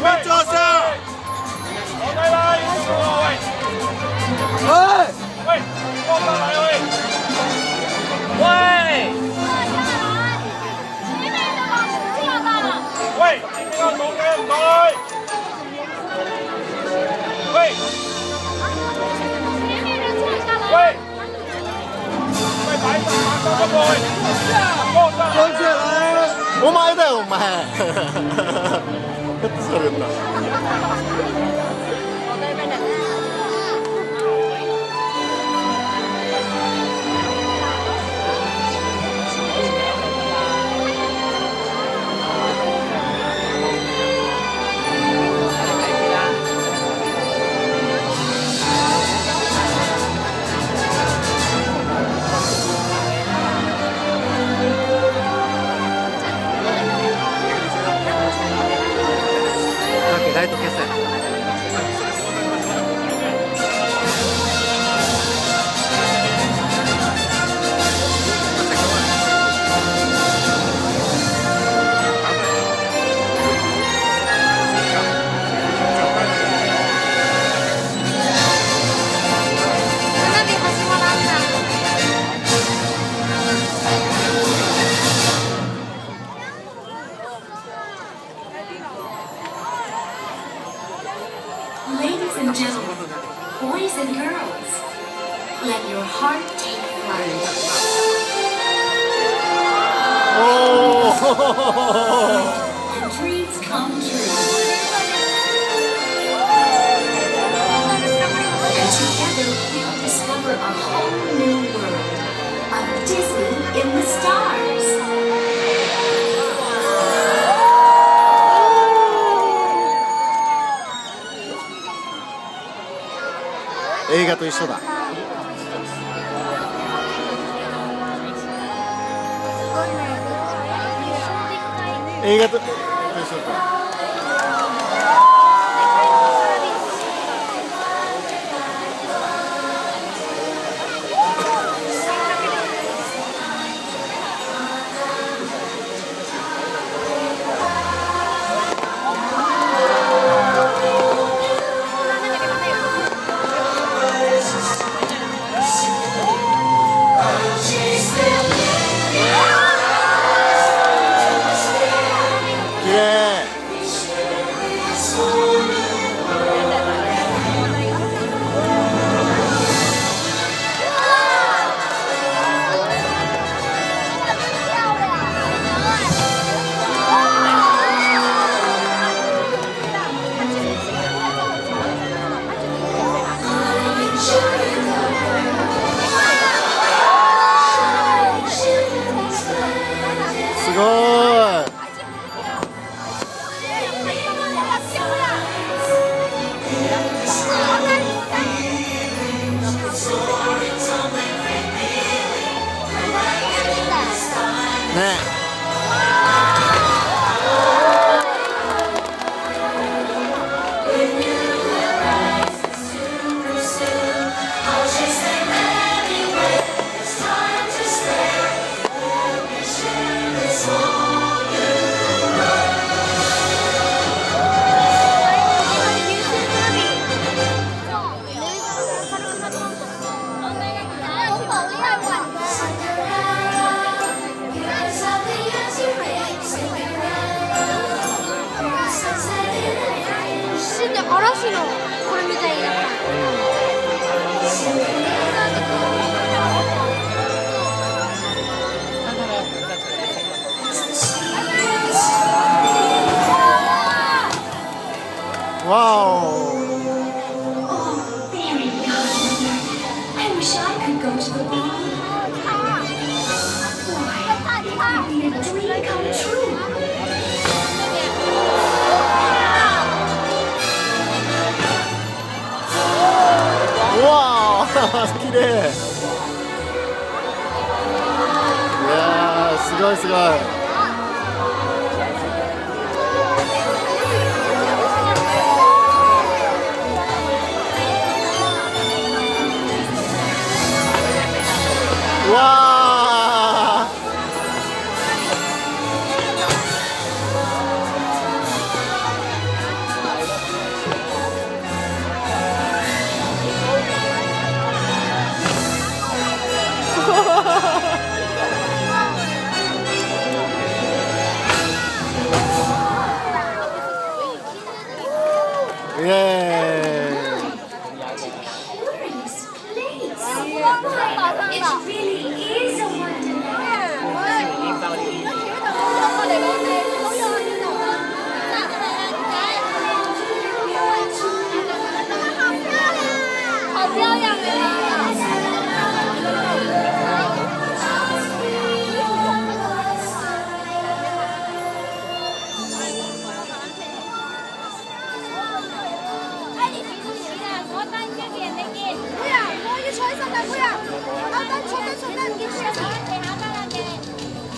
面坐下。喂，放上来喂。喂。喂，一定要左跟台。喂。喂。喂，摆上个位。放上坐下来。お前だよお前。それだ。ライト消せ。Ladies and gentlemen, boys and girls, let your heart take flight. And dreams come true. And together we'll discover a whole new world of Disney in the stars. 映画と一緒だ。映画と一緒か。すごい。ねえ。嵐のこれみたいだから。わお。I wish I could go to the ball. Why, it would be a dream come true. わあ、綺麗。いやー、すごいすごい。わあ。耶！ Curious place. 保障 It 的。 really is a wonderland. 好漂亮啊！哎，你幾多錢啊？我單車嘅人你見？妹啊，我要坐起身啦，妹啊！我單坐得唔見車坐喺地下得啦嘅。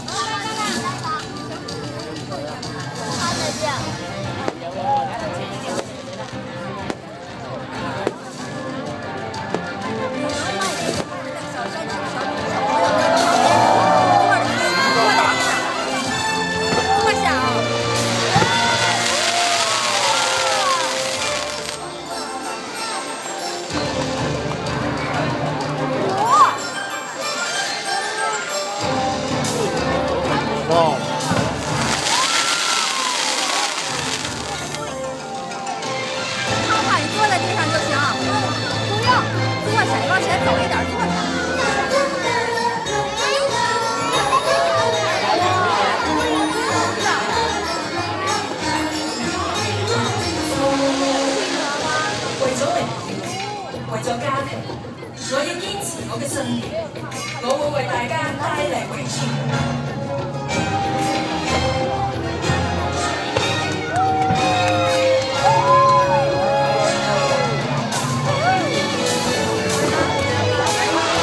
好啦得啦，趴在這。哇！他怕你坐在地上就行，不用坐下，往前走一点，坐下。為咗榮譽，為咗家庭，我要堅持我嘅信念，我會為大家帶嚟榮譽。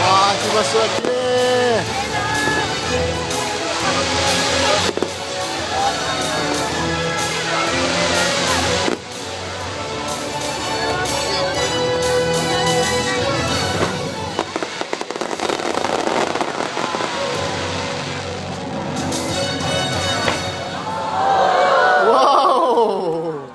哇，来ました、綺麗。哇哦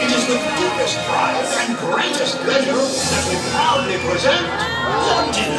！It is with deepest pride and greatest pleasure that we proudly present London.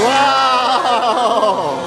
Wow!